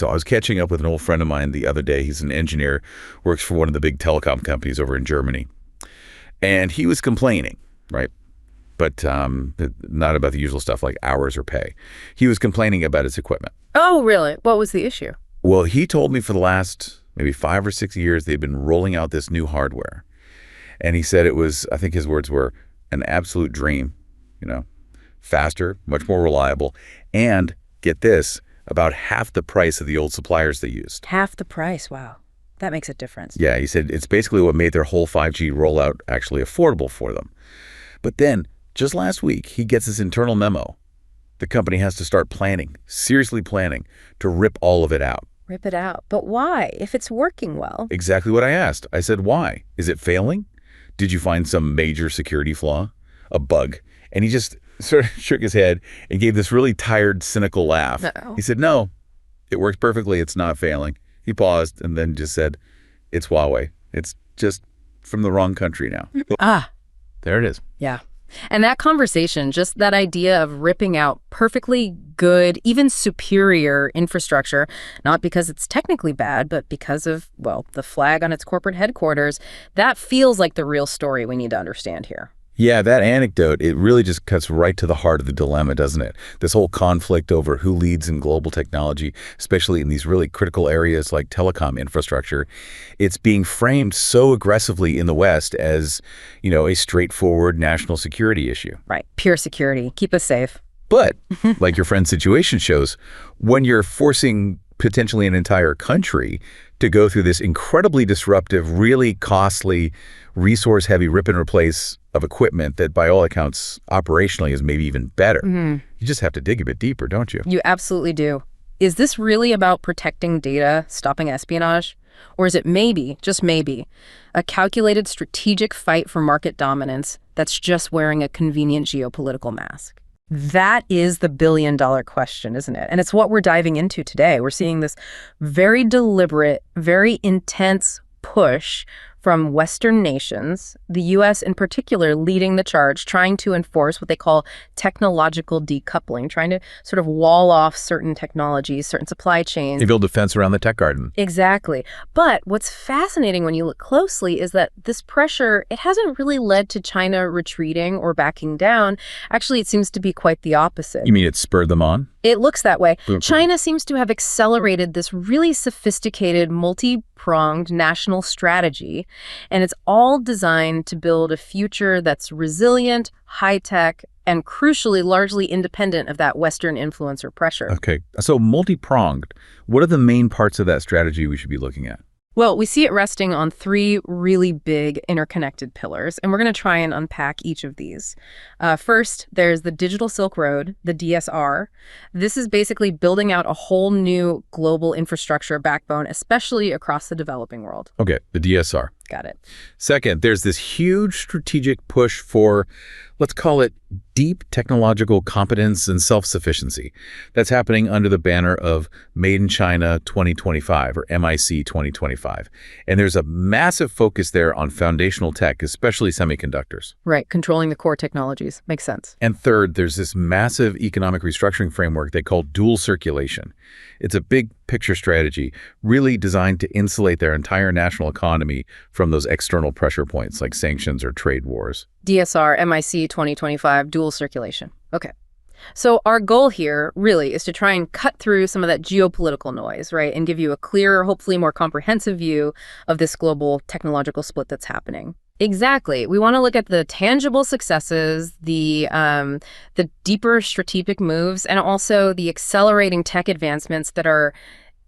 So I was catching up with an old friend of mine the other day. He's an engineer, works for one of the big telecom companies over in Germany. And he was complaining, right? But not about the usual stuff like hours or pay. He was complaining about his equipment. Oh, really? What was the issue? Well, he told me for the last maybe 5 or 6 years, they'd been rolling out this new hardware. And he said it was, I think his words were, an absolute dream, faster, much more reliable, and get this, about half the price of the old suppliers they used. Half the price, wow. That makes a difference. Yeah, he said it's basically what made their whole 5G rollout actually affordable for them. But then, just last week, he gets this internal memo. The company has to start planning, seriously planning, to rip all of it out. Rip it out. But why, if it's working well? Exactly what I asked. I said, why? Is it failing? Did you find some major security flaw? A bug? And he just sort of shook his head and gave this really tired, cynical laugh. Uh-oh. He said, no, it works perfectly. It's not failing. He paused and then just said, it's Huawei. It's just from the wrong country now. There it is. Yeah. And that conversation, just that idea of ripping out perfectly good, even superior infrastructure, not because it's technically bad, but because of, well, the flag on its corporate headquarters, that feels like the real story we need to understand here. Yeah, that anecdote, it really just cuts right to the heart of the dilemma, doesn't it? This whole conflict over who leads in global technology, especially in these really critical areas like telecom infrastructure, it's being framed so aggressively in the West as, a straightforward national security issue. Right. Pure security. Keep us safe. But, like your friend's situation shows, when you're forcing potentially an entire country to go through this incredibly disruptive, really costly, resource-heavy rip and replace of equipment that, by all accounts, operationally is maybe even better. You just have to dig a bit deeper, don't you? You absolutely do. Is this really about protecting data, stopping espionage? Or is it maybe, just maybe, a calculated strategic fight for market dominance that's just wearing a convenient geopolitical mask? That is the billion-dollar question, isn't it? And it's what we're diving into today. We're seeing this very deliberate, very intense push from Western nations, the U.S. in particular leading the charge, trying to enforce what they call technological decoupling, trying to sort of wall off certain technologies, certain supply chains. They build a fence around the tech garden. Exactly. But what's fascinating when you look closely is that this pressure, it hasn't really led to China retreating or backing down. Actually, it seems to be quite the opposite. You mean it spurred them on? It looks that way. China seems to have accelerated this really sophisticated, multi-pronged national strategy, and it's all designed to build a future that's resilient, high-tech, and crucially, largely independent of that Western influence or pressure. Okay, so multi-pronged. What are the main parts of that strategy we should be looking at? Well, we see it resting on 3 really big interconnected pillars, and we're going to try and unpack each of these. First, there's the Digital Silk Road, the DSR. This is basically building out a whole new global infrastructure backbone, especially across the developing world. Okay, the DSR. Got it. Second, there's this huge strategic push for, let's call it, deep technological competence and self-sufficiency. That's happening under the banner of Made in China 2025, or MIC 2025. And there's a massive focus there on foundational tech, especially semiconductors. Right, controlling the core technologies. Makes sense. And third, there's this massive economic restructuring framework they call dual circulation. It's a big picture strategy, really designed to insulate their entire national economy from those external pressure points like sanctions or trade wars. DSR, MIC 2025, dual circulation. Okay. So our goal here really is to try and cut through some of that geopolitical noise, right, and give you a clearer, hopefully more comprehensive view of this global technological split that's happening. Exactly. We want to look at the tangible successes, the deeper strategic moves, and also the accelerating tech advancements that are,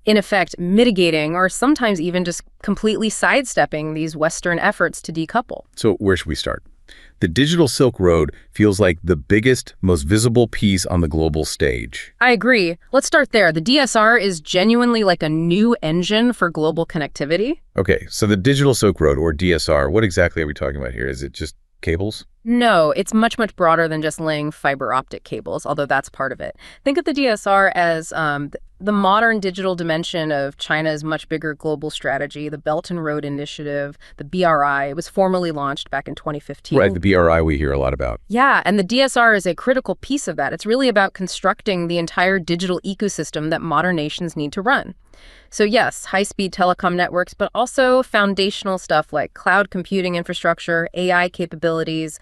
in effect, mitigating or sometimes even just completely sidestepping these Western efforts to decouple. So where should we start? The Digital Silk Road feels like the biggest, most visible piece on the global stage. I agree. Let's start there. The DSR is genuinely like a new engine for global connectivity. Okay, so the Digital Silk Road, or DSR, what exactly are we talking about here? Is it just cables? No, it's much, much broader than just laying fiber optic cables, although that's part of it. Think of the DSR as The modern digital dimension of China's much bigger global strategy, the Belt and Road Initiative, the BRI, it was formally launched back in 2015. Right, the BRI we hear a lot about. Yeah, and the DSR is a critical piece of that. It's really about constructing the entire digital ecosystem that modern nations need to run. So yes, high-speed telecom networks, but also foundational stuff like cloud computing infrastructure, AI capabilities,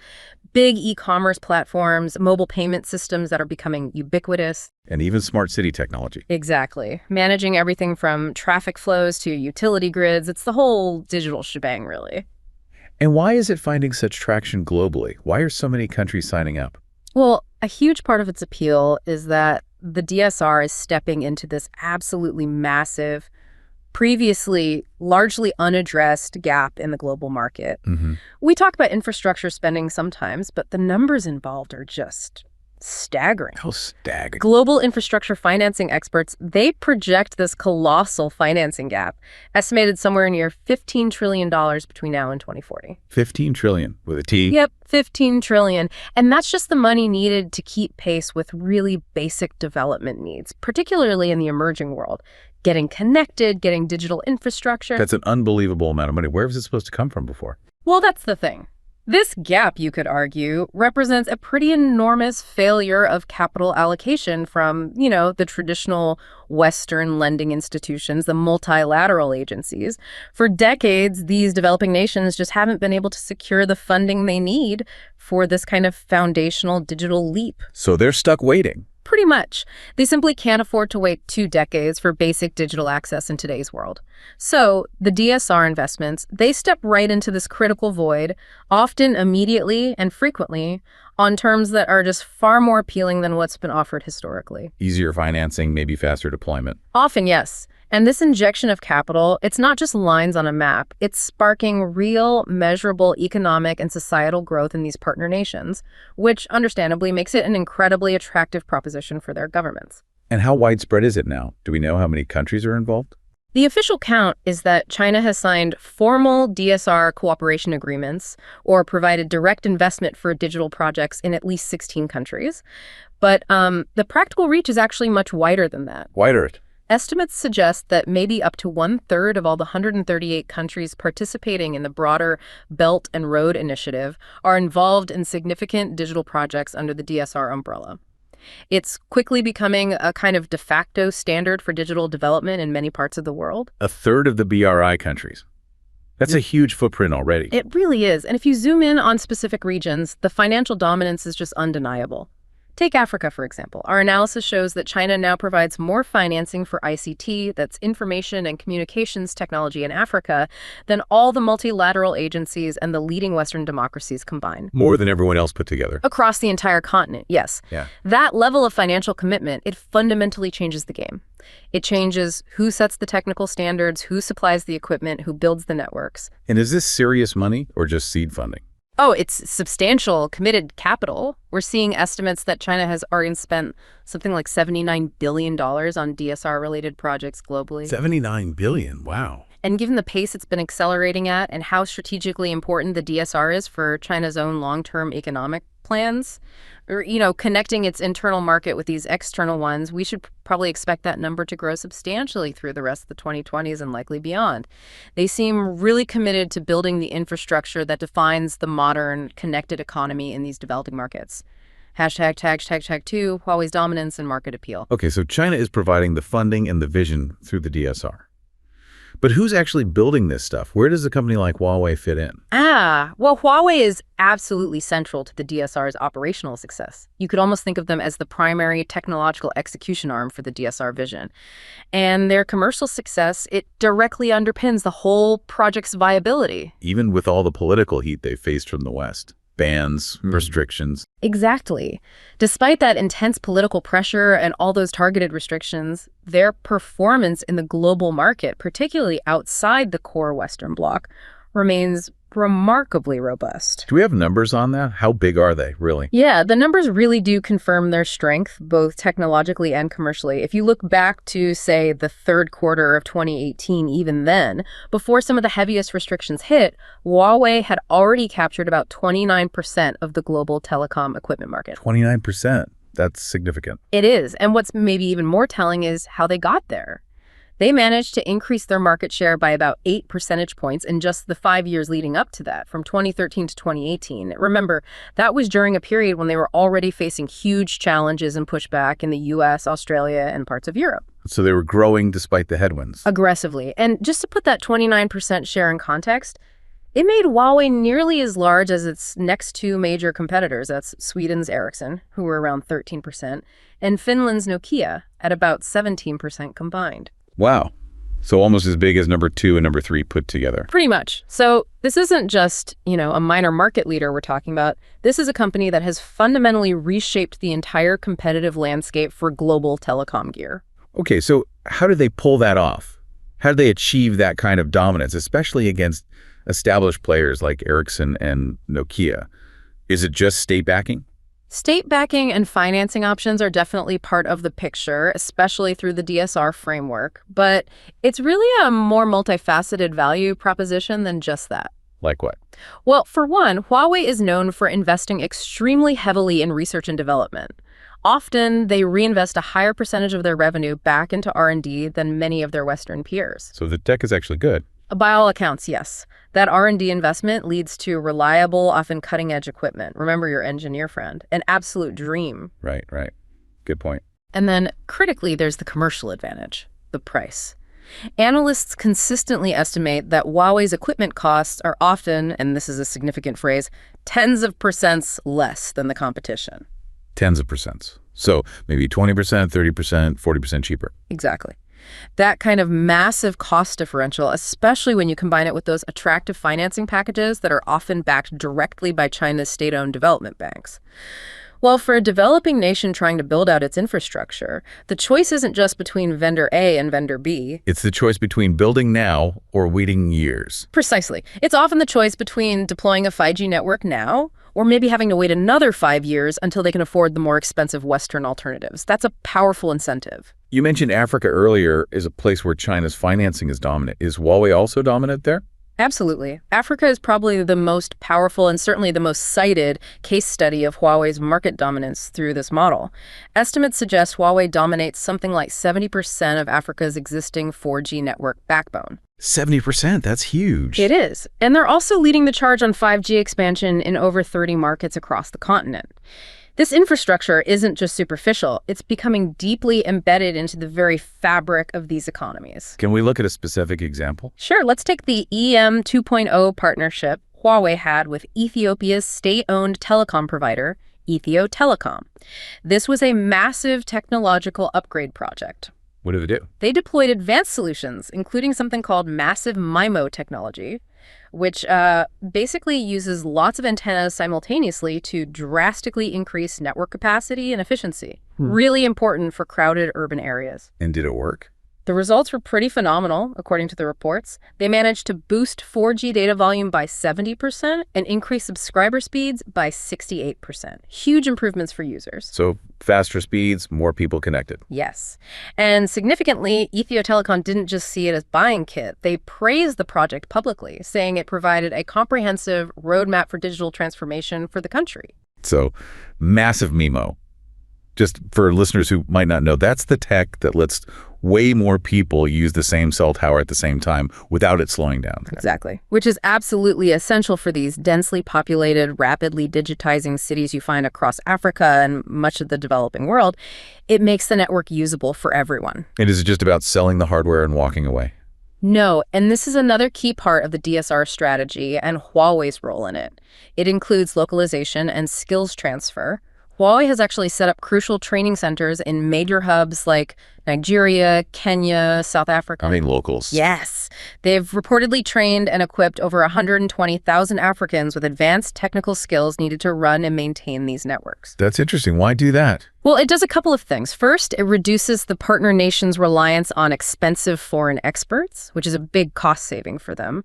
big e-commerce platforms, mobile payment systems that are becoming ubiquitous. And even smart city technology. Exactly. Managing everything from traffic flows to utility grids. It's the whole digital shebang, really. And why is it finding such traction globally? Why are so many countries signing up? Well, a huge part of its appeal is that the DSR is stepping into this absolutely massive, previously largely unaddressed gap in the global market. We talk about infrastructure spending sometimes, but the numbers involved are just staggering. How staggering. Global infrastructure financing experts, they project this colossal financing gap, estimated somewhere near $15 trillion between now and 2040. 15 trillion with a T. Yep, 15 trillion. And that's just the money needed to keep pace with really basic development needs, particularly in the emerging world. Getting connected, getting digital infrastructure. That's an unbelievable amount of money. Where was it supposed to come from before? Well, that's the thing. This gap, you could argue, represents a pretty enormous failure of capital allocation from, the traditional Western lending institutions, the multilateral agencies. For decades, these developing nations just haven't been able to secure the funding they need for this kind of foundational digital leap. So they're stuck waiting. Pretty much. They simply can't afford to wait 2 decades for basic digital access in today's world. So the DSR investments, they step right into this critical void, often immediately and frequently, on terms that are just far more appealing than what's been offered historically. Easier financing, maybe faster deployment. Often, yes. And this injection of capital, it's not just lines on a map. It's sparking real, measurable economic and societal growth in these partner nations, which understandably makes it an incredibly attractive proposition for their governments. And how widespread is it now? Do we know how many countries are involved? The official count is that China has signed formal DSR cooperation agreements or provided direct investment for digital projects in at least 16 countries. But the practical reach is actually much wider than that. Wider. Estimates suggest that maybe up to 1/3 of all the 138 countries participating in the broader Belt and Road Initiative are involved in significant digital projects under the DSR umbrella. It's quickly becoming a kind of de facto standard for digital development in many parts of the world. 1/3 of the BRI countries. That's a huge footprint already. It really is. And if you zoom in on specific regions, the financial dominance is just undeniable. Take Africa, for example. Our analysis shows that China now provides more financing for ICT, that's information and communications technology in Africa, than all the multilateral agencies and the leading Western democracies combined. More than everyone else put together. Across the entire continent, yes. Yeah. That level of financial commitment, it fundamentally changes the game. It changes who sets the technical standards, who supplies the equipment, who builds the networks. And is this serious money or just seed funding? Oh, it's substantial, committed capital. We're seeing estimates that China has already spent something like $79 billion on DSR-related projects globally. $79 billion, wow. And given the pace it's been accelerating at and how strategically important the DSR is for China's own long-term economic plans, or, connecting its internal market with these external ones, we should probably expect that number to grow substantially through the rest of the 2020s and likely beyond. They seem really committed to building the infrastructure that defines the modern connected economy in these developing markets. #2, Huawei's dominance and market appeal. Okay, so China is providing the funding and the vision through the DSR. But who's actually building this stuff? Where does a company like Huawei fit in? Well, Huawei is absolutely central to the DSR's operational success. You could almost think of them as the primary technological execution arm for the DSR vision. And their commercial success, it directly underpins the whole project's viability. Even with all the political heat they faced from the West. Bans, restrictions. Exactly. Despite that intense political pressure and all those targeted restrictions, their performance in the global market, particularly outside the core Western bloc, remains remarkably robust. Do we have numbers on that? How big are they, really? Yeah, the numbers really do confirm their strength, both technologically and commercially. If you look back to, say, the third quarter of 2018, even then, before some of the heaviest restrictions hit, Huawei had already captured about 29% of the global telecom equipment market. 29%. That's significant. It is. And what's maybe even more telling is how they got there. They managed to increase their market share by about 8 percentage points in just the 5 years leading up to that, from 2013 to 2018. Remember, that was during a period when they were already facing huge challenges and pushback in the US, Australia, and parts of Europe. So they were growing despite the headwinds. Aggressively. And just to put that 29% share in context, it made Huawei nearly as large as its next two major competitors. That's Sweden's Ericsson, who were around 13%, and Finland's Nokia at about 17% combined. Wow. So almost as big as number 2 and number 3 put together. Pretty much. So this isn't just, a minor market leader we're talking about. This is a company that has fundamentally reshaped the entire competitive landscape for global telecom gear. Okay, so how did they pull that off? How did they achieve that kind of dominance, especially against established players like Ericsson and Nokia? Is it just state backing? State backing and financing options are definitely part of the picture, especially through the DSR framework. But it's really a more multifaceted value proposition than just that. Like what? Well, for one, Huawei is known for investing extremely heavily in research and development. Often, they reinvest a higher percentage of their revenue back into R&D than many of their Western peers. So the tech is actually good. By all accounts, yes. That R&D investment leads to reliable, often cutting-edge equipment. Remember your engineer friend. An absolute dream. Right. Good point. And then, critically, there's the commercial advantage, the price. Analysts consistently estimate that Huawei's equipment costs are often, and this is a significant phrase, tens of percents less than the competition. Tens of percents. So maybe 20%, 30%, 40% cheaper. Exactly. That kind of massive cost differential, especially when you combine it with those attractive financing packages that are often backed directly by China's state-owned development banks. Well, for a developing nation trying to build out its infrastructure, the choice isn't just between vendor A and vendor B. It's the choice between building now or waiting years. Precisely. It's often the choice between deploying a 5G network now or maybe having to wait another 5 years until they can afford the more expensive Western alternatives. That's a powerful incentive. You mentioned Africa earlier is a place where China's financing is dominant. Is Huawei also dominant there? Absolutely. Africa is probably the most powerful and certainly the most cited case study of Huawei's market dominance through this model. Estimates suggest Huawei dominates something like 70% of Africa's existing 4G network backbone. 70%, that's huge. It is. And they're also leading the charge on 5G expansion in over 30 markets across the continent. This infrastructure isn't just superficial, it's becoming deeply embedded into the very fabric of these economies. Can we look at a specific example? Sure, let's take the EM 2.0 partnership Huawei had with Ethiopia's state-owned telecom provider, Ethio Telecom. This was a massive technological upgrade project. What did they do? They deployed advanced solutions, including something called massive MIMO technology, which basically uses lots of antennas simultaneously to drastically increase network capacity and efficiency. Really important for crowded urban areas. And did it work? The results were pretty phenomenal, according to the reports. They managed to boost 4G data volume by 70% and increase subscriber speeds by 68%. Huge improvements for users. So faster speeds, more people connected. Yes. And significantly, Ethio Telecom didn't just see it as buying kit. They praised the project publicly, saying it provided a comprehensive roadmap for digital transformation for the country. So massive MIMO. Just for listeners who might not know, that's the tech that lets way more people use the same cell tower at the same time without it slowing down. Exactly. Which is absolutely essential for these densely populated, rapidly digitizing cities you find across Africa and much of the developing world. It makes the network usable for everyone. And is it just about selling the hardware and walking away? No, and this is another key part of the DSR strategy and Huawei's role in it. It includes localization and skills transfer. Huawei has actually set up crucial training centers in major hubs like Nigeria, Kenya, South Africa. I mean locals. Yes. They've reportedly trained and equipped over 120,000 Africans with advanced technical skills needed to run and maintain these networks. That's interesting. Why do that? Well, it does a couple of things. First, it reduces the partner nation's reliance on expensive foreign experts, which is a big cost saving for them.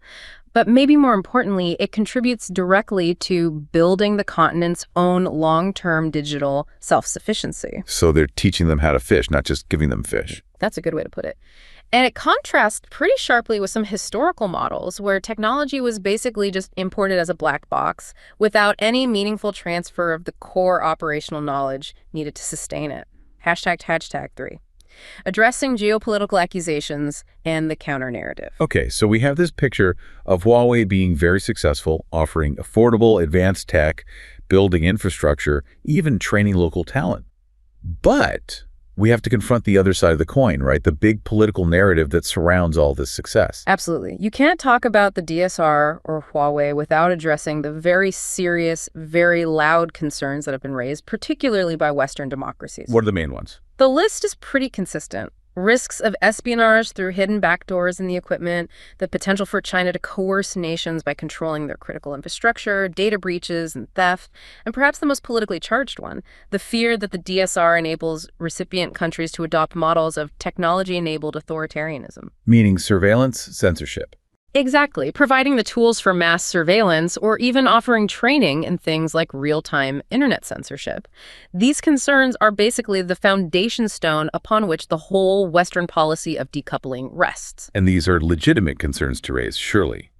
But maybe more importantly, it contributes directly to building the continent's own long-term digital self-sufficiency. So they're teaching them how to fish, not just giving them fish. That's a good way to put it. And it contrasts pretty sharply with some historical models where technology was basically just imported as a black box without any meaningful transfer of the core operational knowledge needed to sustain it. Hashtag 3. Addressing geopolitical accusations and the counter-narrative. Okay, so we have this picture of Huawei being very successful, offering affordable, advanced tech, building infrastructure, even training local talent. But we have to confront the other side of the coin, right? The big political narrative that surrounds all this success. Absolutely. You can't talk about the DSR or Huawei without addressing the very serious, very loud concerns that have been raised, particularly by Western democracies. What are the main ones? The list is pretty consistent. Risks of espionage through hidden backdoors in the equipment, the potential for China to coerce nations by controlling their critical infrastructure, data breaches and theft, and perhaps the most politically charged one, the fear that the DSR enables recipient countries to adopt models of technology-enabled authoritarianism. Meaning surveillance, censorship. Exactly, providing the tools for mass surveillance or even offering training in things like real-time internet censorship. These concerns are basically the foundation stone upon which the whole Western policy of decoupling rests. And these are legitimate concerns to raise, surely.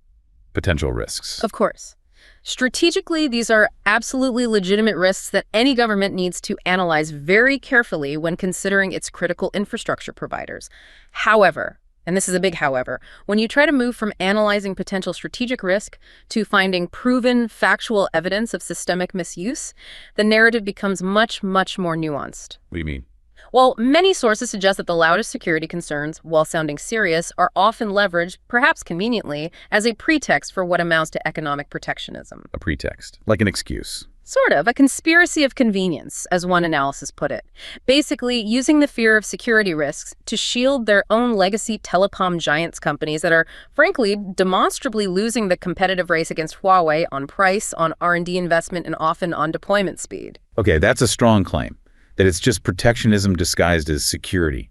Potential risks. Of course. Strategically, these are absolutely legitimate risks that any government needs to analyze very carefully when considering its critical infrastructure providers. However, and this is a big however, when you try to move from analyzing potential strategic risk to finding proven factual evidence of systemic misuse, the narrative becomes much, much more nuanced. What do you mean? Well, many sources suggest that the loudest security concerns, while sounding serious, are often leveraged, perhaps conveniently, as a pretext for what amounts to economic protectionism. A pretext. Like an excuse. Sort of, a conspiracy of convenience, as one analysis put it. Basically, using the fear of security risks to shield their own legacy telecom giants companies that are, frankly, demonstrably losing the competitive race against Huawei on price, on R&D investment, and often on deployment speed. Okay, that's a strong claim, that it's just protectionism disguised as security.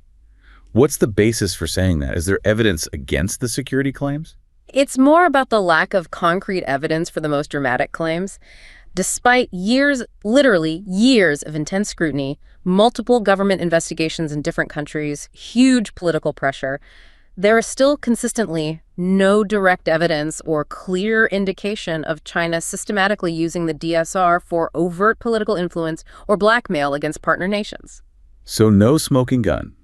What's the basis for saying that? Is there evidence against the security claims? It's more about the lack of concrete evidence for the most dramatic claims. Despite years, literally years of intense scrutiny, multiple government investigations in different countries, huge political pressure, there is still consistently no direct evidence or clear indication of China systematically using the DSR for overt political influence or blackmail against partner nations. So no smoking gun.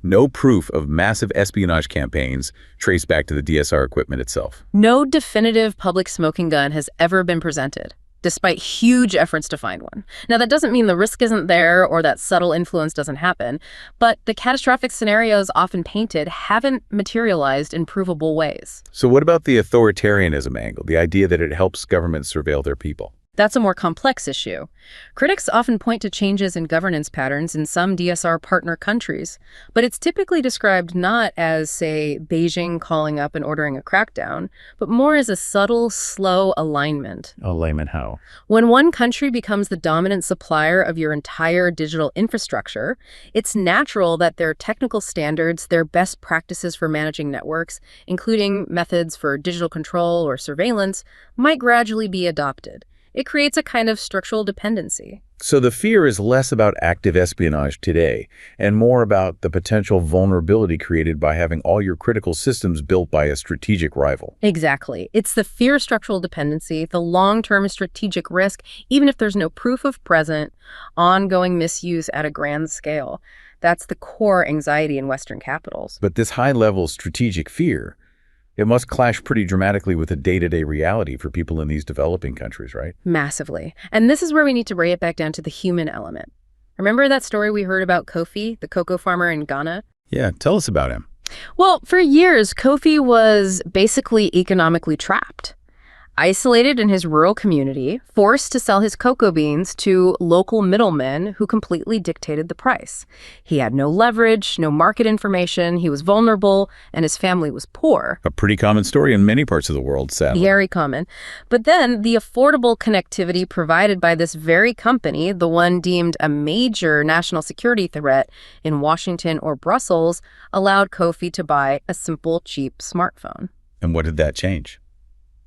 No proof of massive espionage campaigns traced back to the DSR equipment itself. No definitive public smoking gun has ever been presented, despite huge efforts to find one. Now, that doesn't mean the risk isn't there or that subtle influence doesn't happen, but the catastrophic scenarios often painted haven't materialized in provable ways. So what about the authoritarianism angle, the idea that it helps governments surveil their people? That's a more complex issue. Critics often point to changes in governance patterns in some DSR partner countries, but it's typically described not as, say, Beijing calling up and ordering a crackdown, but more as a subtle, slow alignment. Alignment how? When one country becomes the dominant supplier of your entire digital infrastructure, it's natural that their technical standards, their best practices for managing networks, including methods for digital control or surveillance, might gradually be adopted. It creates a kind of structural dependency. So the fear is less about active espionage today and more about the potential vulnerability created by having all your critical systems built by a strategic rival. Exactly. It's the fear of structural dependency, the long-term strategic risk, even if there's no proof of present, ongoing misuse at a grand scale. That's the core anxiety in Western capitals. But this high-level strategic fear, it must clash pretty dramatically with the day-to-day reality for people in these developing countries, right? Massively. And this is where we need to bring it back down to the human element. Remember that story we heard about Kofi, the cocoa farmer in Ghana? Yeah, tell us about him. Well, for years, Kofi was basically economically trapped. Isolated in his rural community, forced to sell his cocoa beans to local middlemen who completely dictated the price. He had no leverage, no market information, he was vulnerable, and his family was poor. A pretty common story in many parts of the world, sadly. Very common. But then the affordable connectivity provided by this very company, the one deemed a major national security threat in Washington or Brussels, allowed Kofi to buy a simple, cheap smartphone. And what did that change?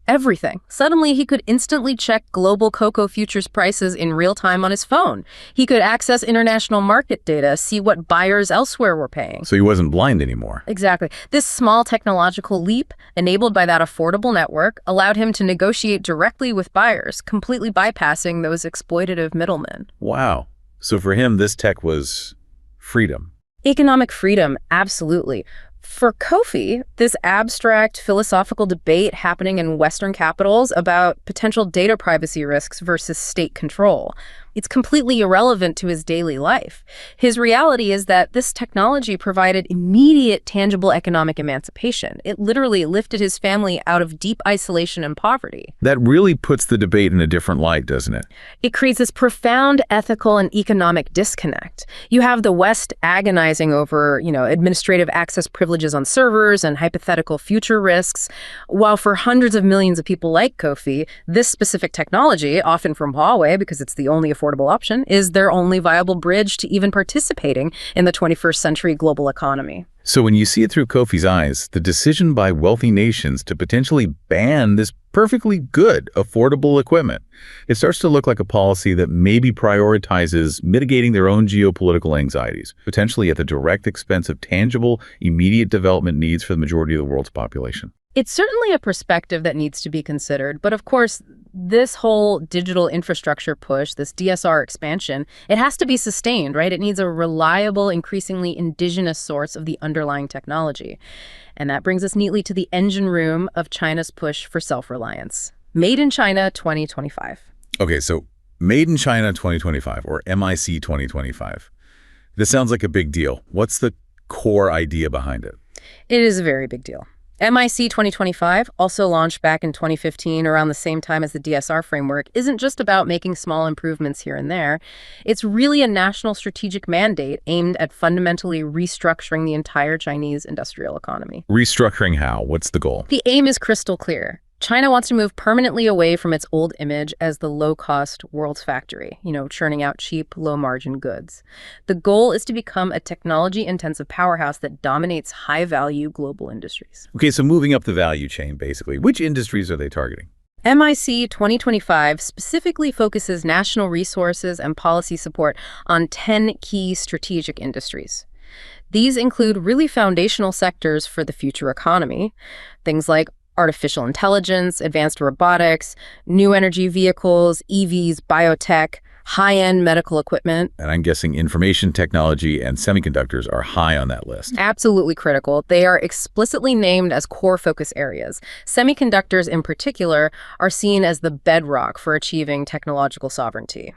Everything. Suddenly, he could instantly check global cocoa futures prices in real time on his phone. He could access international market data, see what buyers elsewhere were paying. So he wasn't blind anymore. Exactly. This small technological leap, enabled by that affordable network, allowed him to negotiate directly with buyers, completely bypassing those exploitative middlemen. Wow. So for him, this tech was freedom. Economic freedom, absolutely. For Kofi, this abstract philosophical debate happening in Western capitals about potential data privacy risks versus state control, it's completely irrelevant to his daily life. His reality is that this technology provided immediate, tangible economic emancipation. It literally lifted his family out of deep isolation and poverty. That really puts the debate in a different light, doesn't it? It creates this profound ethical and economic disconnect. You have the West agonizing over, administrative access privileges on servers and hypothetical future risks, while for hundreds of millions of people like Kofi, this specific technology, often from Huawei because it's the only affordable option, is their only viable bridge to even participating in the 21st century global economy. So when you see it through Kofi's eyes, the decision by wealthy nations to potentially ban this perfectly good, affordable equipment, it starts to look like a policy that maybe prioritizes mitigating their own geopolitical anxieties, potentially at the direct expense of tangible, immediate development needs for the majority of the world's population. It's certainly a perspective that needs to be considered, but of course, this whole digital infrastructure push, this DSR expansion, it has to be sustained, right? It needs a reliable, increasingly indigenous source of the underlying technology. And that brings us neatly to the engine room of China's push for self-reliance. Made in China 2025. Okay, so Made in China 2025, or MIC 2025. This sounds like a big deal. What's the core idea behind it? It is a very big deal. MIC 2025, also launched back in 2015 around the same time as the DSR framework, isn't just about making small improvements here and there. It's really a national strategic mandate aimed at fundamentally restructuring the entire Chinese industrial economy. Restructuring how? What's the goal? The aim is crystal clear. China wants to move permanently away from its old image as the low-cost world's factory, churning out cheap, low-margin goods. The goal is to become a technology-intensive powerhouse that dominates high-value global industries. Okay, so moving up the value chain, basically. Which industries are they targeting? MIC 2025 specifically focuses national resources and policy support on 10 key strategic industries. These include really foundational sectors for the future economy, things like artificial intelligence, advanced robotics, new energy vehicles, EVs, biotech, high-end medical equipment. And I'm guessing information technology and semiconductors are high on that list. Absolutely critical. They are explicitly named as core focus areas. Semiconductors in particular are seen as the bedrock for achieving technological sovereignty.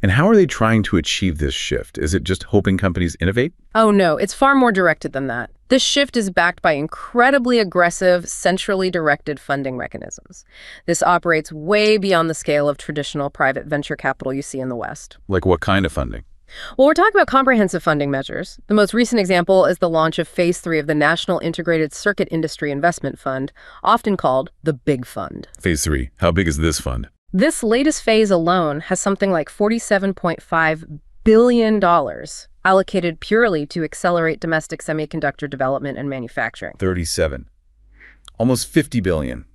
And how are they trying to achieve this shift? Is it just hoping companies innovate? Oh no, it's far more directed than that. This shift is backed by incredibly aggressive, centrally directed funding mechanisms. This operates way beyond the scale of traditional private venture capital you see in the West. Like what kind of funding? Well, we're talking about comprehensive funding measures. The most recent example is the launch of Phase 3 of the National Integrated Circuit Industry Investment Fund, often called the Big Fund. Phase 3. How big is this fund? This latest phase alone has something like $47.5 billion allocated purely to accelerate domestic semiconductor development and manufacturing. 37. Almost 50 billion.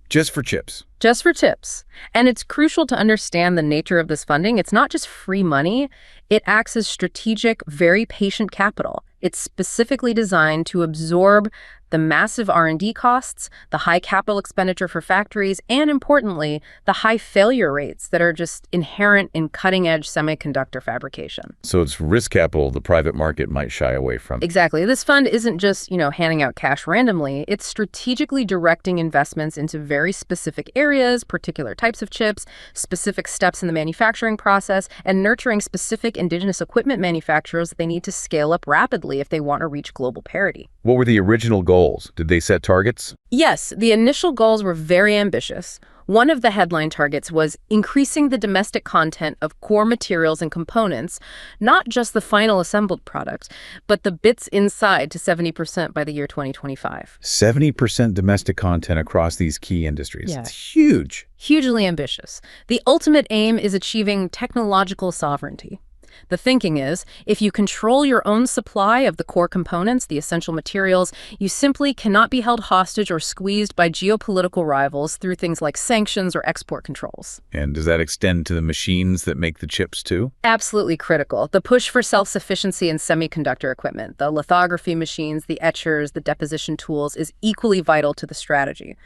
Just for chips. Just for chips. And it's crucial to understand the nature of this funding. It's not just free money. It acts as strategic, very patient capital. It's specifically designed to absorb the massive R&D costs, the high capital expenditure for factories, and importantly, the high failure rates that are just inherent in cutting-edge semiconductor fabrication. So it's risk capital the private market might shy away from. Exactly. This fund isn't just, handing out cash randomly. It's strategically directing investments into very specific areas, particular types of chips, specific steps in the manufacturing process, and nurturing specific indigenous equipment manufacturers that they need to scale up rapidly if they want to reach global parity. What were the original goals? Did they set targets? Yes, the initial goals were very ambitious. One of the headline targets was increasing the domestic content of core materials and components, not just the final assembled product, but the bits inside to 70% by the year 2025. 70% domestic content across these key industries. Yeah. It's huge. Hugely ambitious. The ultimate aim is achieving technological sovereignty. The thinking is, if you control your own supply of the core components, the essential materials, you simply cannot be held hostage or squeezed by geopolitical rivals through things like sanctions or export controls. And does that extend to the machines that make the chips too? Absolutely critical. The push for self-sufficiency in semiconductor equipment, the lithography machines, the etchers, the deposition tools, is equally vital to the strategy.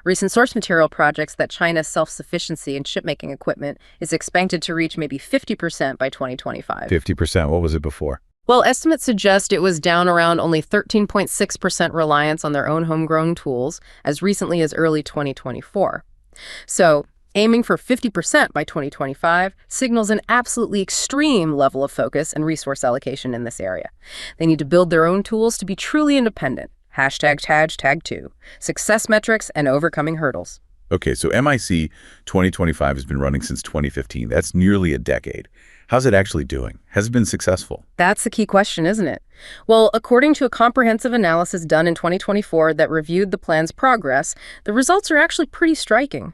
Recent source material projects that China's self-sufficiency in chip-making equipment is expected to reach maybe 50% by 2025. 50%. What was it before? Well, estimates suggest it was down around only 13.6% reliance on their own homegrown tools as recently as early 2024. So, aiming for 50% by 2025 signals an absolutely extreme level of focus and resource allocation in this area. They need to build their own tools to be truly independent. #tag2. Success metrics and overcoming hurdles. Okay, so MIC 2025 has been running since 2015. That's nearly a decade. How's it actually doing? Has it been successful? That's the key question, isn't it? Well, according to a comprehensive analysis done in 2024 that reviewed the plan's progress, the results are actually pretty striking.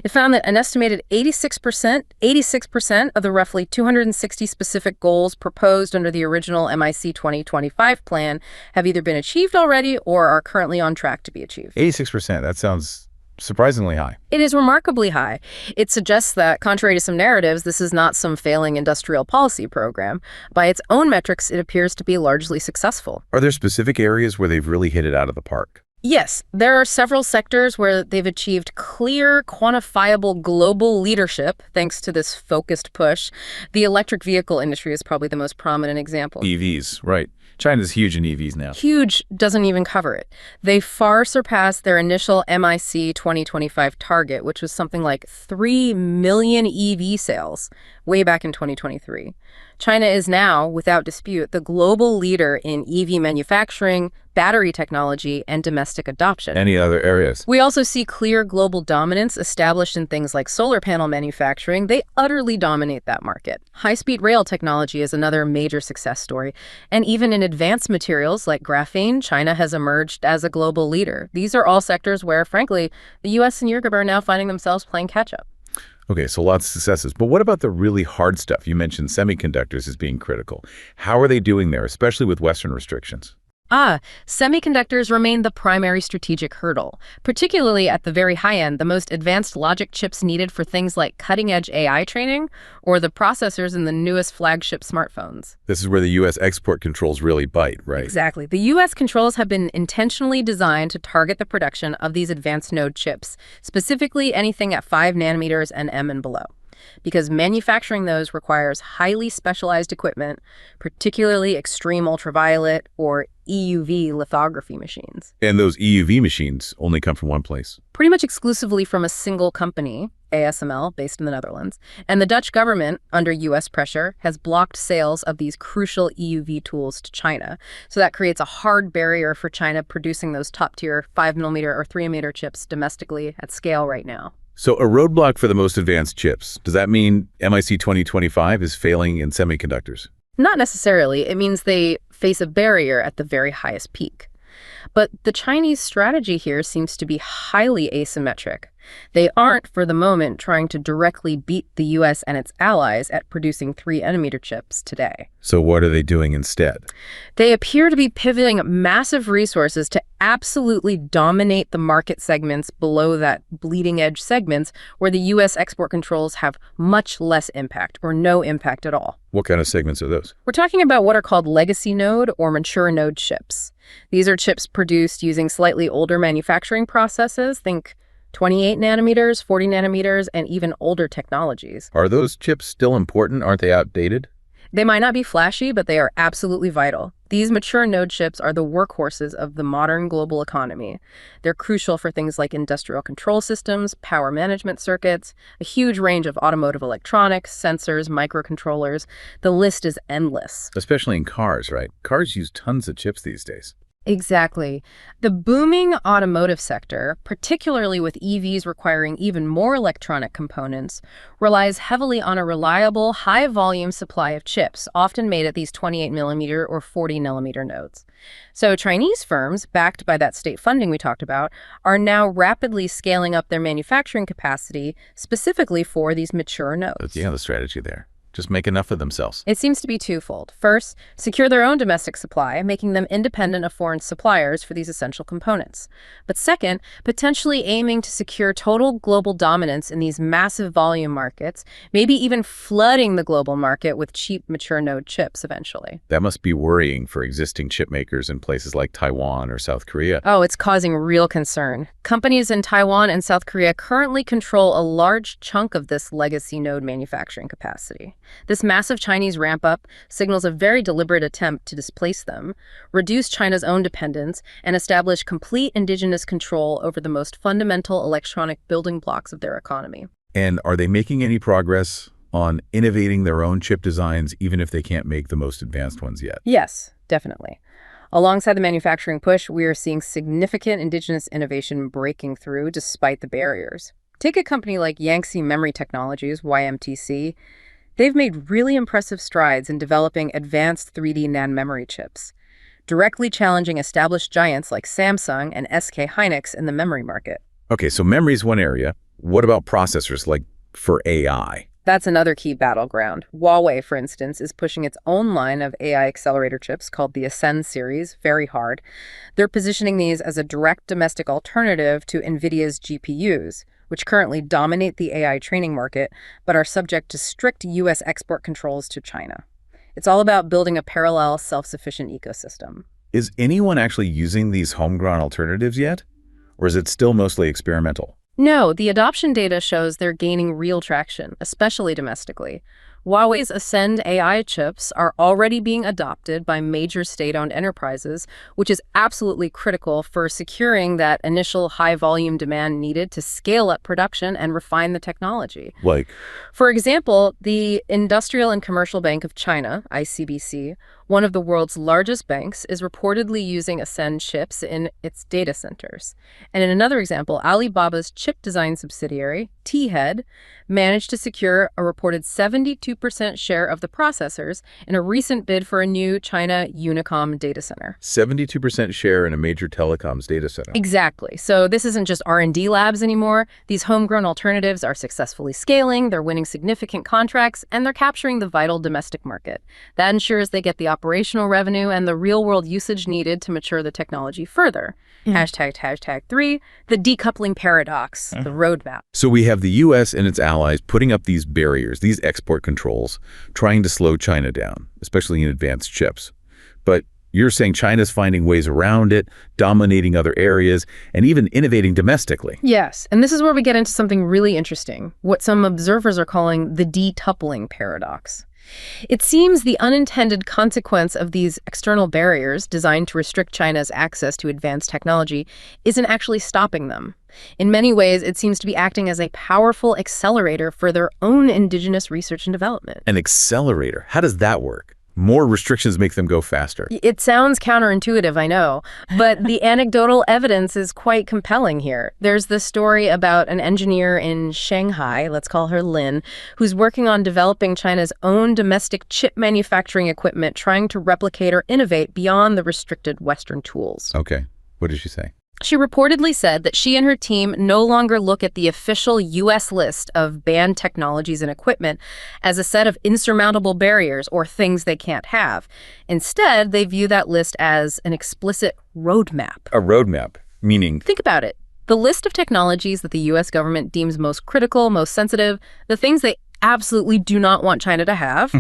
It found that an estimated 86% of the roughly 260 specific goals proposed under the original MIC 2025 plan have either been achieved already or are currently on track to be achieved. 86%. That sounds surprisingly high. It is remarkably high. It suggests that, contrary to some narratives, this is not some failing industrial policy program. By its own metrics, it appears to be largely successful. Are there specific areas where they've really hit it out of the park? Yes, there are several sectors where they've achieved clear, quantifiable global leadership thanks to this focused push. The electric vehicle industry is probably the most prominent example. EVs, right. China's huge in EVs now. Huge doesn't even cover it. They far surpassed their initial MIC 2025 target, which was something like 3 million EV sales way back in 2023. China is now, without dispute, the global leader in EV manufacturing, battery technology, and domestic adoption. Any other areas? We also see clear global dominance established in things like solar panel manufacturing. They utterly dominate that market. High-speed rail technology is another major success story. And even in advanced materials like graphene, China has emerged as a global leader. These are all sectors where, frankly, the U.S. and Europe are now finding themselves playing catch-up. Okay, so lots of successes. But what about the really hard stuff? You mentioned semiconductors as being critical. How are they doing there, especially with Western restrictions? Semiconductors remain the primary strategic hurdle, particularly at the very high end, the most advanced logic chips needed for things like cutting-edge AI training or the processors in the newest flagship smartphones. This is where the U.S. export controls really bite, right? Exactly. The U.S. controls have been intentionally designed to target the production of these advanced node chips, specifically anything at 5 nanometers and M and below, because manufacturing those requires highly specialized equipment, particularly extreme ultraviolet or EUV lithography machines. And those EUV machines only come from one place. Pretty much exclusively from a single company, ASML, based in the Netherlands. And the Dutch government, under U.S. pressure, has blocked sales of these crucial EUV tools to China. So that creates a hard barrier for China producing those top-tier 5mm or 3mm chips domestically at scale right now. So a roadblock for the most advanced chips. Does that mean MIC 2025 is failing in semiconductors? Not necessarily. It means they face a barrier at the very highest peak. But the Chinese strategy here seems to be highly asymmetric. They aren't, for the moment, trying to directly beat the U.S. and its allies at producing 3nm chips today. So what are they doing instead? They appear to be pivoting massive resources to absolutely dominate the market segments below that bleeding-edge segments where the U.S. export controls have much less impact or no impact at all. What kind of segments are those? We're talking about what are called legacy node or mature node chips. These are chips produced using slightly older manufacturing processes. Think 28 nanometers, 40 nanometers, and even older technologies. Are those chips still important? Aren't they outdated? They might not be flashy, but they are absolutely vital. These mature node chips are the workhorses of the modern global economy. They're crucial for things like industrial control systems, power management circuits, a huge range of automotive electronics, sensors, microcontrollers. The list is endless. Especially in cars, right? Cars use tons of chips these days. Exactly. The booming automotive sector, particularly with EVs requiring even more electronic components, relies heavily on a reliable, high-volume supply of chips, often made at these 28mm or 40nm nodes. So Chinese firms, backed by that state funding we talked about, are now rapidly scaling up their manufacturing capacity specifically for these mature nodes. Yeah, the strategy there. Just make enough of themselves. It seems to be twofold. First, secure their own domestic supply, making them independent of foreign suppliers for these essential components. But second, potentially aiming to secure total global dominance in these massive volume markets, maybe even flooding the global market with cheap, mature node chips eventually. That must be worrying for existing chip makers in places like Taiwan or South Korea. Oh, it's causing real concern. Companies in Taiwan and South Korea currently control a large chunk of this legacy node manufacturing capacity. This massive Chinese ramp-up signals a very deliberate attempt to displace them, reduce China's own dependence, and establish complete indigenous control over the most fundamental electronic building blocks of their economy. And are they making any progress on innovating their own chip designs, even if they can't make the most advanced ones yet? Yes, definitely. Alongside the manufacturing push, we are seeing significant indigenous innovation breaking through despite the barriers. Take a company like Yangtze Memory Technologies, YMTC. They've made really impressive strides in developing advanced 3D NAND memory chips, directly challenging established giants like Samsung and SK Hynix in the memory market. Okay, so memory is one area. What about processors, like for AI? That's another key battleground. Huawei, for instance, is pushing its own line of AI accelerator chips called the Ascend series very hard. They're positioning these as a direct domestic alternative to NVIDIA's GPUs, which currently dominate the AI training market, but are subject to strict U.S. export controls to China. It's all about building a parallel, self-sufficient ecosystem. Is anyone actually using these homegrown alternatives yet? Or is it still mostly experimental? No, the adoption data shows they're gaining real traction, especially domestically. Huawei's Ascend AI chips are already being adopted by major state-owned enterprises, which is absolutely critical for securing that initial high-volume demand needed to scale up production and refine the technology. Like? For example, the Industrial and Commercial Bank of China, ICBC, one of the world's largest banks, is reportedly using Ascend chips in its data centers. And in another example, Alibaba's chip design subsidiary, T-Head, managed to secure a reported 72% share of the processors in a recent bid for a new China Unicom data center. 72% share in a major telecoms data center. Exactly. So this isn't just R&D labs anymore. These homegrown alternatives are successfully scaling, they're winning significant contracts, and they're capturing the vital domestic market. That ensures they get the operational revenue and the real-world usage needed to mature the technology further. #3, the decoupling paradox, the roadmap. So we have the U.S. and its allies putting up these barriers, these export controls, trying to slow China down, especially in advanced chips. But you're saying China's finding ways around it, dominating other areas, and even innovating domestically. Yes, and this is where we get into something really interesting, what some observers are calling the decoupling paradox. It seems the unintended consequence of these external barriers designed to restrict China's access to advanced technology isn't actually stopping them. In many ways, it seems to be acting as a powerful accelerator for their own indigenous research and development. An accelerator? How does that work? More restrictions make them go faster. It sounds counterintuitive, I know, but the anecdotal evidence is quite compelling here. There's this story about an engineer in Shanghai, let's call her Lin, who's working on developing China's own domestic chip manufacturing equipment, trying to replicate or innovate beyond the restricted Western tools. Okay. What did she say? She reportedly said that she and her team no longer look at the official U.S. list of banned technologies and equipment as a set of insurmountable barriers or things they can't have. Instead, they view that list as an explicit roadmap. A roadmap, meaning? Think about it. The list of technologies that the U.S. government deems most critical, most sensitive, the things they absolutely do not want China to have.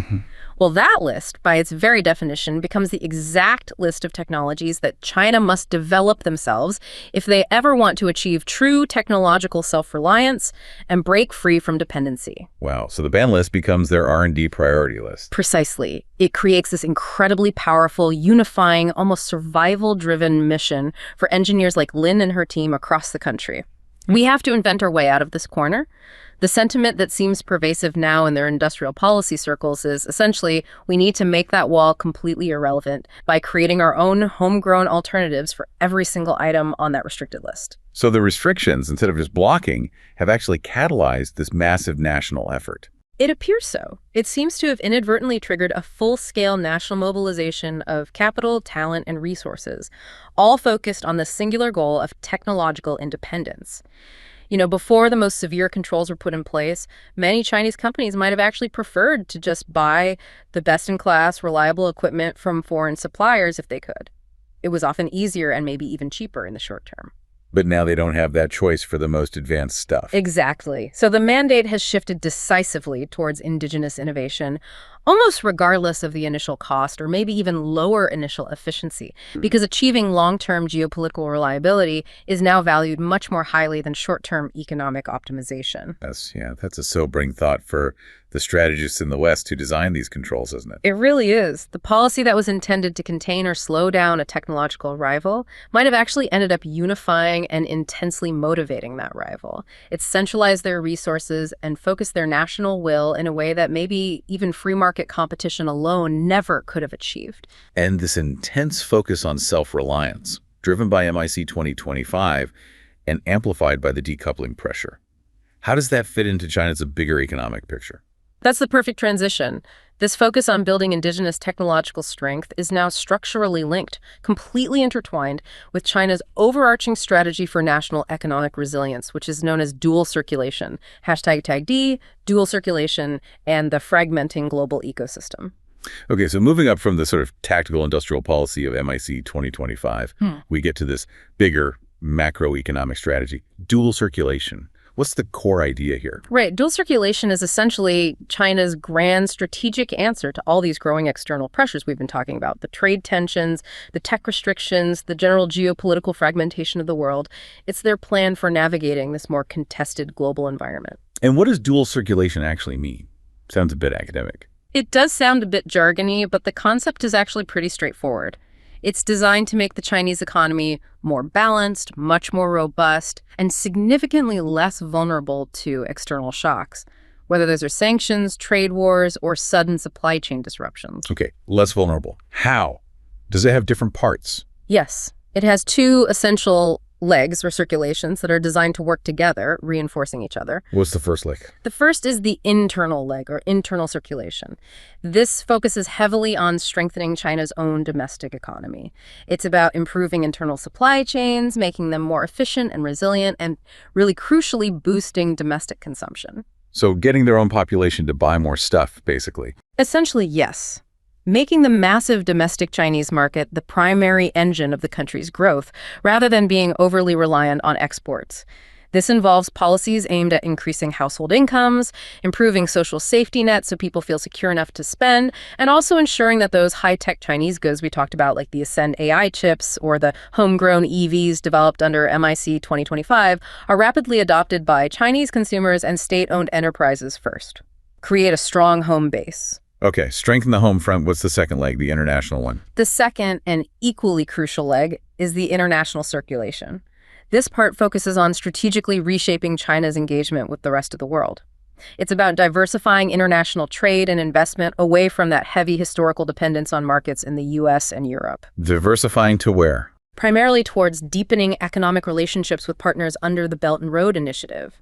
Well, that list, by its very definition, becomes the exact list of technologies that China must develop themselves if they ever want to achieve true technological self-reliance and break free from dependency. Wow, so the ban list becomes their R&D priority list. Precisely. It creates this incredibly powerful, unifying, almost survival-driven mission for engineers like Lin and her team across the country. We have to invent our way out of this corner. The sentiment that seems pervasive now in their industrial policy circles is essentially we need to make that wall completely irrelevant by creating our own homegrown alternatives for every single item on that restricted list. So the restrictions, instead of just blocking, have actually catalyzed this massive national effort. It appears so. It seems to have inadvertently triggered a full-scale national mobilization of capital, talent, and resources, all focused on the singular goal of technological independence. Before the most severe controls were put in place, many Chinese companies might have actually preferred to just buy the best-in-class, reliable equipment from foreign suppliers if they could. It was often easier and maybe even cheaper in the short term. But now they don't have that choice for the most advanced stuff. Exactly. So the mandate has shifted decisively towards indigenous innovation, almost regardless of the initial cost or maybe even lower initial efficiency, because achieving long-term geopolitical reliability is now valued much more highly than short-term economic optimization. That's a sobering thought for the strategists in the West who designed these controls, isn't it? It really is. The policy that was intended to contain or slow down a technological rival might have actually ended up unifying and intensely motivating that rival. It centralized their resources and focused their national will in a way that maybe even free market competition alone never could have achieved. And this intense focus on self-reliance, driven by MIC 2025 and amplified by the decoupling pressure. How does that fit into China's bigger economic picture? That's the perfect transition. This focus on building indigenous technological strength is now structurally linked, completely intertwined with China's overarching strategy for national economic resilience, which is known as dual circulation, #TAG-D, dual circulation, and the fragmenting global ecosystem. Okay, so moving up from the sort of tactical industrial policy of MIC 2025, we get to this bigger macroeconomic strategy, dual circulation. What's the core idea here? Right. Dual circulation is essentially China's grand strategic answer to all these growing external pressures we've been talking about, the trade tensions, the tech restrictions, the general geopolitical fragmentation of the world. It's their plan for navigating this more contested global environment. And what does dual circulation actually mean? Sounds a bit academic. It does sound a bit jargony, but the concept is actually pretty straightforward. It's designed to make the Chinese economy more balanced, much more robust, and significantly less vulnerable to external shocks, whether those are sanctions, trade wars, or sudden supply chain disruptions. Okay, less vulnerable. How? Does it have different parts? Yes, it has two essential legs or circulations that are designed to work together, reinforcing each other. What's the first leg? The first is the internal leg, or internal circulation. This focuses heavily on strengthening China's own domestic economy. It's about improving internal supply chains, making them more efficient and resilient, and really crucially boosting domestic consumption. So getting their own population to buy more stuff, basically. Essentially, yes. Making the massive domestic Chinese market the primary engine of the country's growth, rather than being overly reliant on exports. This involves policies aimed at increasing household incomes, improving social safety nets so people feel secure enough to spend, and also ensuring that those high-tech Chinese goods we talked about, like the Ascend AI chips or the homegrown EVs developed under MIC 2025, are rapidly adopted by Chinese consumers and state-owned enterprises first. Create a strong home base. Okay, strengthen the home front. What's the second leg, the international one? The second and equally crucial leg is the international circulation. This part focuses on strategically reshaping China's engagement with the rest of the world. It's about diversifying international trade and investment away from that heavy historical dependence on markets in the US and Europe. Diversifying to where? Primarily towards deepening economic relationships with partners under the Belt and Road Initiative.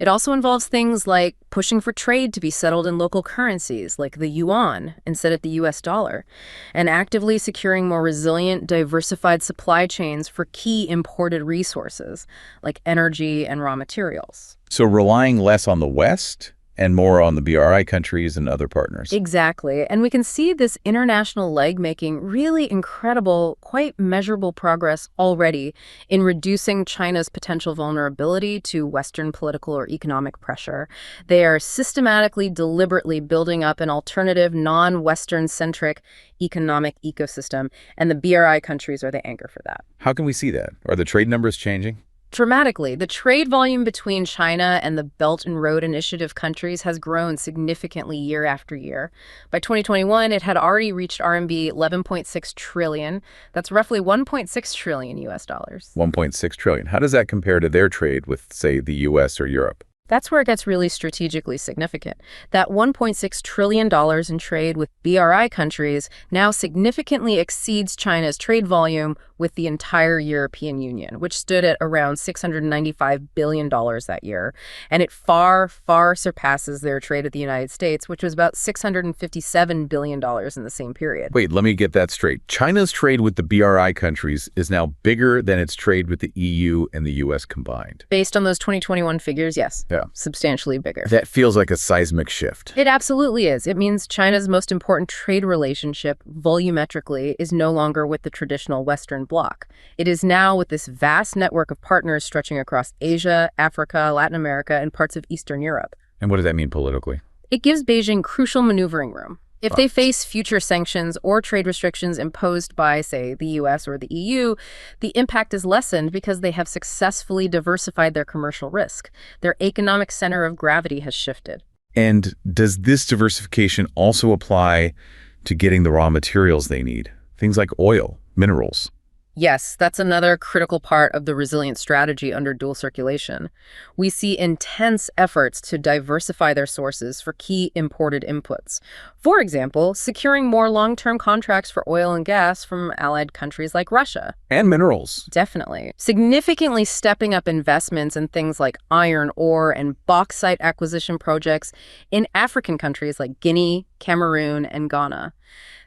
It also involves things like pushing for trade to be settled in local currencies, like the yuan, instead of the US dollar, and actively securing more resilient, diversified supply chains for key imported resources, like energy and raw materials. So relying less on the West and more on the BRI countries and other partners. Exactly. And we can see this international leg making really incredible, quite measurable progress already in reducing China's potential vulnerability to Western political or economic pressure. They are systematically, deliberately building up an alternative, non-Western-centric economic ecosystem, and the BRI countries are the anchor for that. How can we see that? Are the trade numbers changing? Dramatically, the trade volume between China and the Belt and Road Initiative countries has grown significantly year after year. By 2021, it had already reached RMB 11.6 trillion. That's roughly 1.6 trillion US dollars. 1.6 trillion. How does that compare to their trade with, say, the US or Europe? That's where it gets really strategically significant. That $1.6 trillion in trade with BRI countries now significantly exceeds China's trade volume with the entire European Union, which stood at around $695 billion that year. And it far, far surpasses their trade with the United States, which was about $657 billion in the same period. Wait, let me get that straight. China's trade with the BRI countries is now bigger than its trade with the EU and the US combined. Based on those 2021 figures, yes. Yeah. Substantially bigger. That feels like a seismic shift. It absolutely is. It means China's most important trade relationship, volumetrically, is no longer with the traditional Western bloc. It is now with this vast network of partners stretching across Asia, Africa, Latin America, and parts of Eastern Europe. And what does that mean politically? It gives Beijing crucial maneuvering room. If they face future sanctions or trade restrictions imposed by, say, the US or the EU, the impact is lessened because they have successfully diversified their commercial risk. Their economic center of gravity has shifted. And does this diversification also apply to getting the raw materials they need? Things like oil, minerals. Yes, that's another critical part of the resilient strategy under dual circulation. We see intense efforts to diversify their sources for key imported inputs. For example, securing more long-term contracts for oil and gas from allied countries like Russia. And minerals. Definitely. Significantly stepping up investments in things like iron ore and bauxite acquisition projects in African countries like Guinea, Cameroon, and Ghana.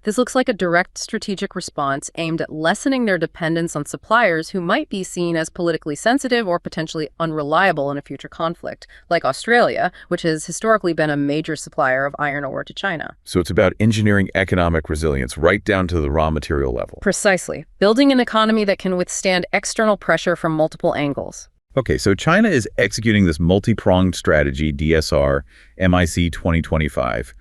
This looks like a direct strategic response aimed at lessening their dependence on suppliers who might be seen as politically sensitive or potentially unreliable in a future conflict, like Australia, which has historically been a major supplier of iron ore to China. So it's about engineering economic resilience right down to the raw material level. Precisely. Building an economy that can withstand external pressure from multiple angles. Okay, so China is executing this multi-pronged strategy, DSR, MIC 2025.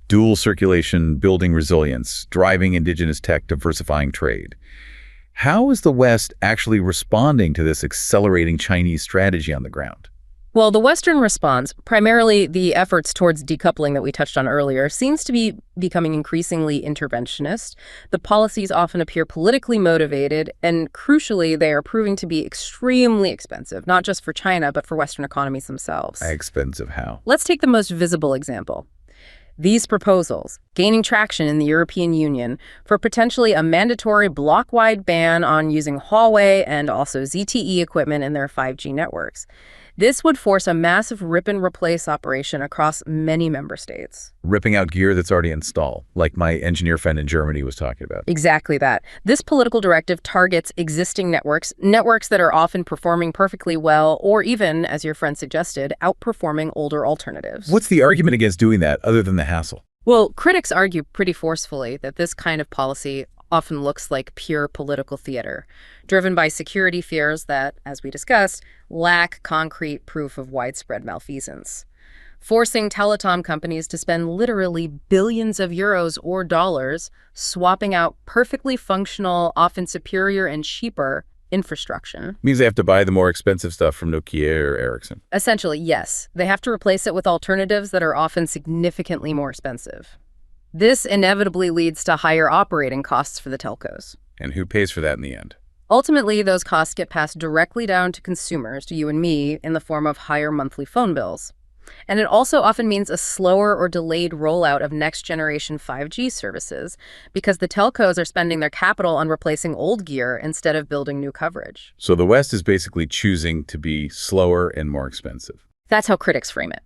Dual circulation, building resilience, driving indigenous tech, diversifying trade. How is the West actually responding to this accelerating Chinese strategy on the ground? Well, the Western response, primarily the efforts towards decoupling that we touched on earlier, seems to be becoming increasingly interventionist. The policies often appear politically motivated, and crucially, they are proving to be extremely expensive, not just for China, but for Western economies themselves. Expensive how? Let's take the most visible example. These proposals, gaining traction in the European Union for potentially a mandatory block-wide ban on using Huawei and also ZTE equipment in their 5G networks. This would force a massive rip-and-replace operation across many member states. Ripping out gear that's already installed, like my engineer friend in Germany was talking about. Exactly that. This political directive targets existing networks that are often performing perfectly well, or even, as your friend suggested, outperforming older alternatives. What's the argument against doing that, other than the hassle? Well, critics argue pretty forcefully that this kind of policy often looks like pure political theater, driven by security fears that, as we discussed, lack concrete proof of widespread malfeasance. Forcing telecom companies to spend literally billions of euros or dollars swapping out perfectly functional, often superior and cheaper infrastructure. Means they have to buy the more expensive stuff from Nokia or Ericsson. Essentially, yes. They have to replace it with alternatives that are often significantly more expensive. This inevitably leads to higher operating costs for the telcos. And who pays for that in the end? Ultimately, those costs get passed directly down to consumers, to you and me, in the form of higher monthly phone bills. And it also often means a slower or delayed rollout of next-generation 5G services because the telcos are spending their capital on replacing old gear instead of building new coverage. So the West is basically choosing to be slower and more expensive. That's how critics frame it.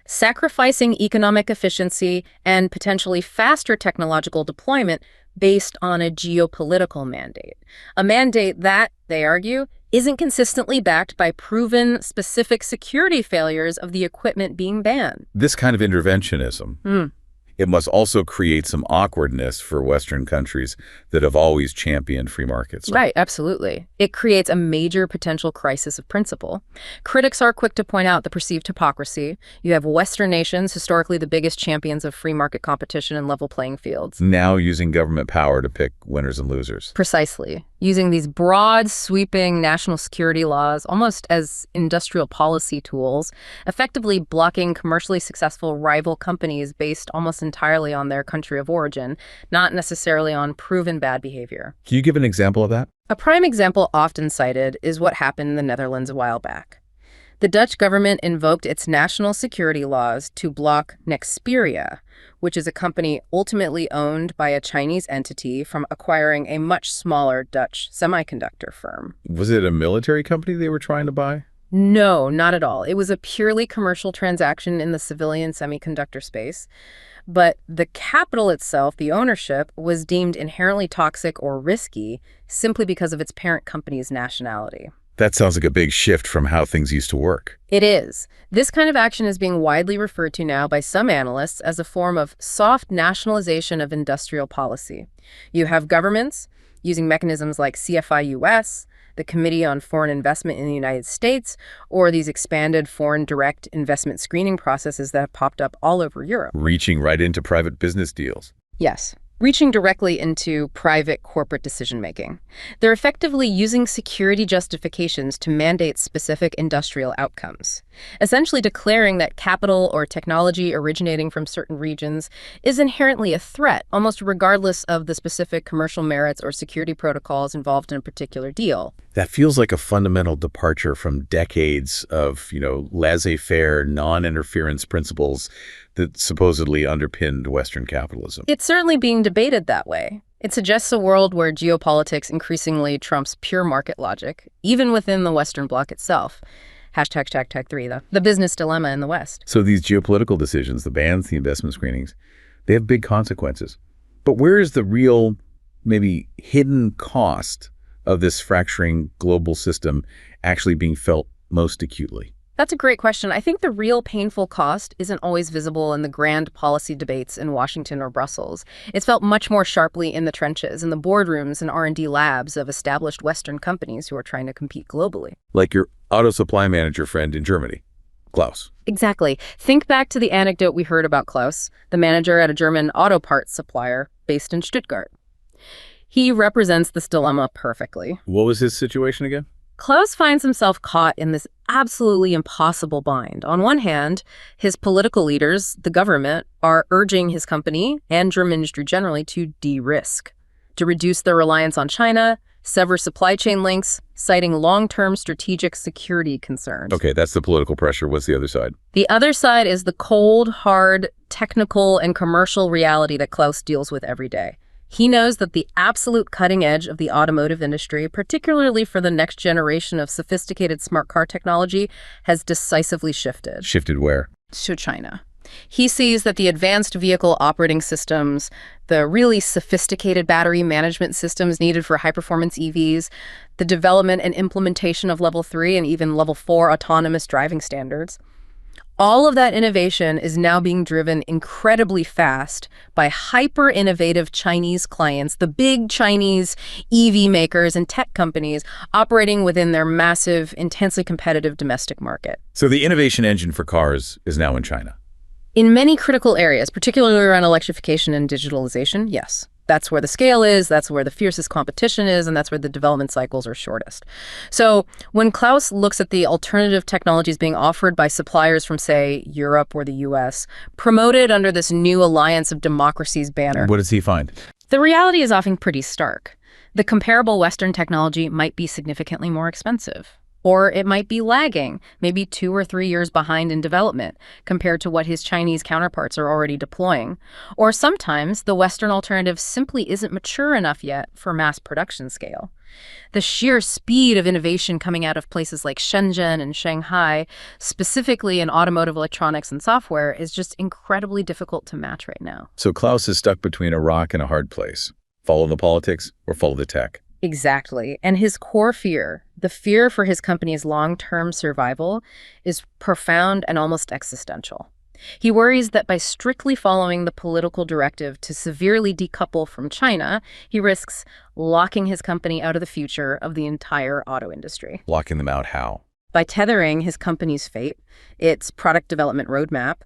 Sacrificing economic efficiency and potentially faster technological deployment based on a geopolitical mandate. A mandate that, they argue, isn't consistently backed by proven specific security failures of the equipment being banned. This kind of interventionism, it must also create some awkwardness for Western countries that have always championed free markets. Right, absolutely. It creates a major potential crisis of principle. Critics are quick to point out the perceived hypocrisy. You have Western nations, historically the biggest champions of free market competition and level playing fields. Now using government power to pick winners and losers. Precisely. Using these broad, sweeping national security laws almost as industrial policy tools, effectively blocking commercially successful rival companies based almost entirely on their country of origin, not necessarily on proven bad behavior. Can you give an example of that? A prime example often cited is what happened in the Netherlands a while back. The Dutch government invoked its national security laws to block Nexperia, which is a company ultimately owned by a Chinese entity, from acquiring a much smaller Dutch semiconductor firm. Was it a military company they were trying to buy? No, not at all. It was a purely commercial transaction in the civilian semiconductor space. But the capital itself, the ownership, was deemed inherently toxic or risky simply because of its parent company's nationality. That sounds like a big shift from how things used to work. It is. This kind of action is being widely referred to now by some analysts as a form of soft nationalization of industrial policy. You have governments using mechanisms like CFI-US, the Committee on Foreign Investment in the United States, or these expanded foreign direct investment screening processes that have popped up all over Europe. Reaching right into private business deals. Yes. Reaching directly into private corporate decision-making. They're effectively using security justifications to mandate specific industrial outcomes, essentially declaring that capital or technology originating from certain regions is inherently a threat, almost regardless of the specific commercial merits or security protocols involved in a particular deal. That feels like a fundamental departure from decades of, laissez-faire, non-interference principles that supposedly underpinned Western capitalism. It's certainly being debated that way. It suggests a world where geopolitics increasingly trumps pure market logic, even within the Western bloc itself. #3, the business dilemma in the West. So these geopolitical decisions, the bans, the investment screenings, they have big consequences. But where is the real, maybe hidden cost of this fracturing global system actually being felt most acutely? That's a great question. I think the real painful cost isn't always visible in the grand policy debates in Washington or Brussels. It's felt much more sharply in the trenches, in the boardrooms and R&D labs of established Western companies who are trying to compete globally. Like your auto supply manager friend in Germany, Klaus. Exactly. Think back to the anecdote we heard about Klaus, the manager at a German auto parts supplier based in Stuttgart. He represents this dilemma perfectly. What was his situation again? Klaus finds himself caught in this absolutely impossible bind. On one hand, his political leaders, the government, are urging his company and German industry generally to de-risk, to reduce their reliance on China, sever supply chain links, citing long-term strategic security concerns. Okay, that's the political pressure. What's the other side? The other side is the cold, hard, technical, and commercial reality that Klaus deals with every day. He knows that the absolute cutting edge of the automotive industry, particularly for the next generation of sophisticated smart car technology, has decisively shifted. Shifted where? To China. He sees that the advanced vehicle operating systems, the really sophisticated battery management systems needed for high-performance EVs, the development and implementation of Level 3 and even Level 4 autonomous driving standards, all of that innovation is now being driven incredibly fast by hyper-innovative Chinese clients, the big Chinese EV makers and tech companies operating within their massive, intensely competitive domestic market. So the innovation engine for cars is now in China. In many critical areas, particularly around electrification and digitalization, yes. That's where the scale is, that's where the fiercest competition is, and that's where the development cycles are shortest. So when Klaus looks at the alternative technologies being offered by suppliers from, say, Europe or the US, promoted under this new alliance of democracies banner, What does he find? the reality is often pretty stark. The comparable Western technology might be significantly more expensive. Or it might be lagging, maybe 2 or 3 years behind in development compared to what his Chinese counterparts are already deploying. Or sometimes the Western alternative simply isn't mature enough yet for mass production scale. The sheer speed of innovation coming out of places like Shenzhen and Shanghai, specifically in automotive electronics and software, is just incredibly difficult to match right now. So Klaus is stuck between a rock and a hard place. Follow the politics or follow the tech. Exactly. And his core fear, the fear for his company's long-term survival, is profound and almost existential. He worries that by strictly following the political directive to severely decouple from China, he risks locking his company out of the future of the entire auto industry. Locking them out how? By tethering his company's fate, its product development roadmap,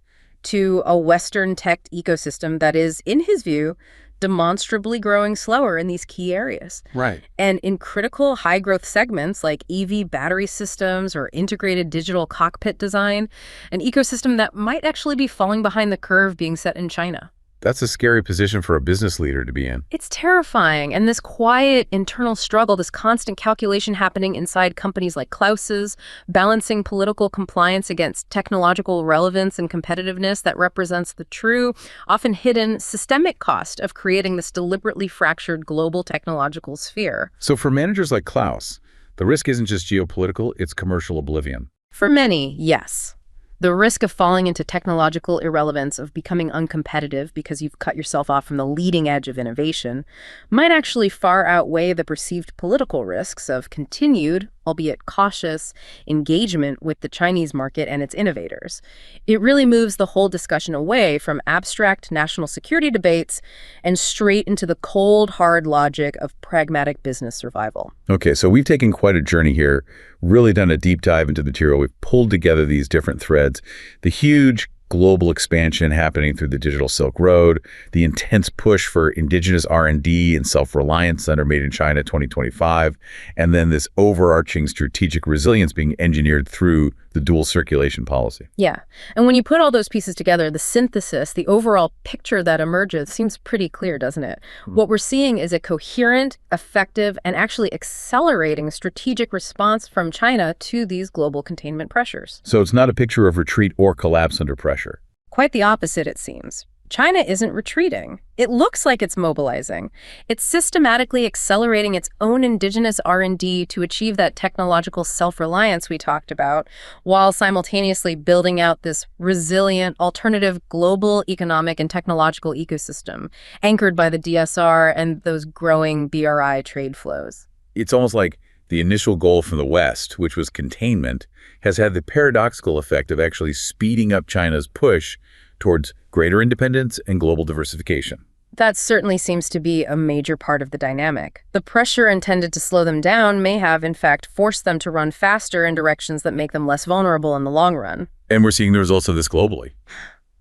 to a Western tech ecosystem that is, in his view, demonstrably growing slower in these key areas. Right. And in critical high-growth segments like EV battery systems or integrated digital cockpit design, an ecosystem that might actually be falling behind the curve being set in China. That's a scary position for a business leader to be in. It's terrifying. And this quiet internal struggle, this constant calculation happening inside companies like Klaus's, balancing political compliance against technological relevance and competitiveness that represents the true, often hidden, systemic cost of creating this deliberately fractured global technological sphere. So for managers like Klaus, the risk isn't just geopolitical, it's commercial oblivion. For many, yes. The risk of falling into technological irrelevance, of becoming uncompetitive because you've cut yourself off from the leading edge of innovation, might actually far outweigh the perceived political risks of continued, albeit cautious, engagement with the Chinese market and its innovators. It really moves the whole discussion away from abstract national security debates and straight into the cold, hard logic of pragmatic business survival. Okay, so we've taken quite a journey here, really done a deep dive into the material. We've pulled together these different threads. The huge global expansion happening through the digital Silk Road, the intense push for indigenous R&D and self-reliance under Made in China 2025, and then this overarching strategic resilience being engineered through the dual circulation policy. Yeah. And when you put all those pieces together, the synthesis, the overall picture that emerges seems pretty clear, doesn't it? What we're seeing is a coherent, effective, and actually accelerating strategic response from China to these global containment pressures. So it's not a picture of retreat or collapse under pressure. Quite the opposite, it seems. China isn't retreating. It looks like it's mobilizing. It's systematically accelerating its own indigenous R&D to achieve that technological self-reliance we talked about, while simultaneously building out this resilient, alternative global economic and technological ecosystem, anchored by the DSR and those growing BRI trade flows. It's almost like the initial goal from the West, which was containment, has had the paradoxical effect of actually speeding up China's push towards greater independence and global diversification. That certainly seems to be a major part of the dynamic. The pressure intended to slow them down may have, in fact, forced them to run faster in directions that make them less vulnerable in the long run. And we're seeing the results of this globally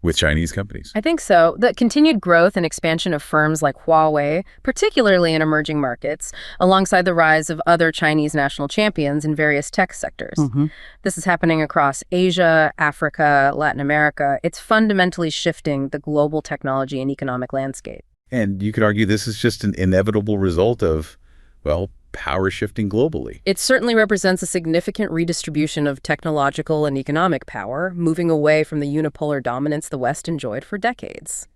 with Chinese companies. I think so. The continued growth and expansion of firms like Huawei, particularly in emerging markets, alongside the rise of other Chinese national champions in various tech sectors. This is happening across Asia, Africa, Latin America. It's fundamentally shifting the global technology and economic landscape. And you could argue this is just an inevitable result of, well, power shifting globally. It certainly represents a significant redistribution of technological and economic power, moving away from the unipolar dominance the West enjoyed for decades.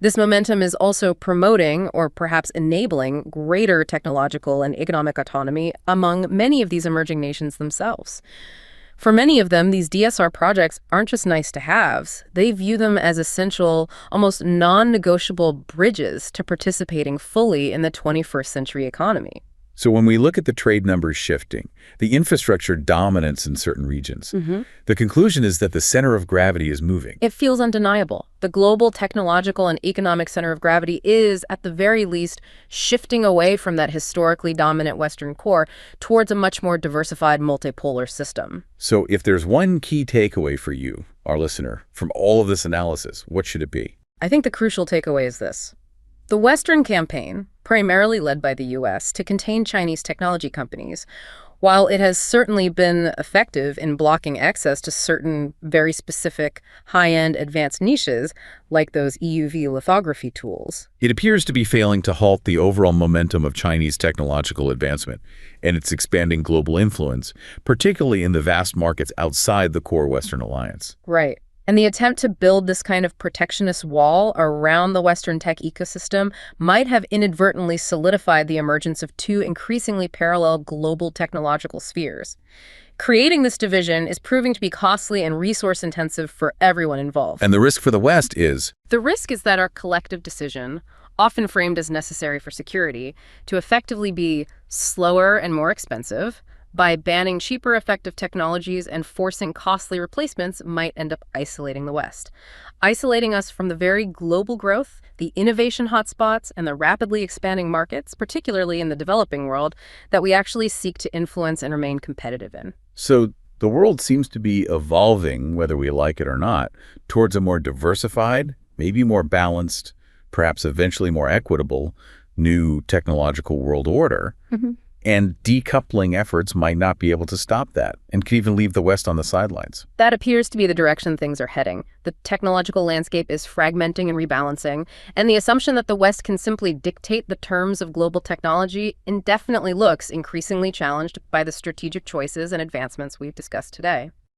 This momentum is also promoting, or perhaps enabling, greater technological and economic autonomy among many of these emerging nations themselves. For many of them, these DSR projects aren't just nice-to-haves. They view them as essential, almost non-negotiable bridges to participating fully in the 21st century economy. So when we look at the trade numbers shifting, the infrastructure dominance in certain regions, the conclusion is that the center of gravity is moving. It feels undeniable. The global technological and economic center of gravity is, at the very least, shifting away from that historically dominant Western core towards a much more diversified multipolar system. So if there's one key takeaway for you, our listener, from all of this analysis, what should it be? I think the crucial takeaway is this. The Western campaign, primarily led by the U.S., to contain Chinese technology companies, while it has certainly been effective in blocking access to certain very specific high-end advanced niches, like those EUV lithography tools, It appears to be failing to halt the overall momentum of Chinese technological advancement and its expanding global influence, particularly in the vast markets outside the core Western alliance. Right. And the attempt to build this kind of protectionist wall around the Western tech ecosystem might have inadvertently solidified the emergence of two increasingly parallel global technological spheres. Creating this division is proving to be costly and resource-intensive for everyone involved. And the risk for the West is? The risk is that our collective decision, often framed as necessary for security, to effectively be slower and more expensive, by banning cheaper, effective technologies and forcing costly replacements, might end up isolating the West. Isolating us from the very global growth, the innovation hotspots, and the rapidly expanding markets, particularly in the developing world, that we actually seek to influence and remain competitive in. So the world seems to be evolving, whether we like it or not, towards a more diversified, maybe more balanced, perhaps eventually more equitable, new technological world order. And decoupling efforts might not be able to stop that and could even leave the West on the sidelines. That appears to be the direction things are heading. The technological landscape is fragmenting and rebalancing, and the assumption that the West can simply dictate the terms of global technology indefinitely looks increasingly challenged by the strategic choices and advancements we've discussed today.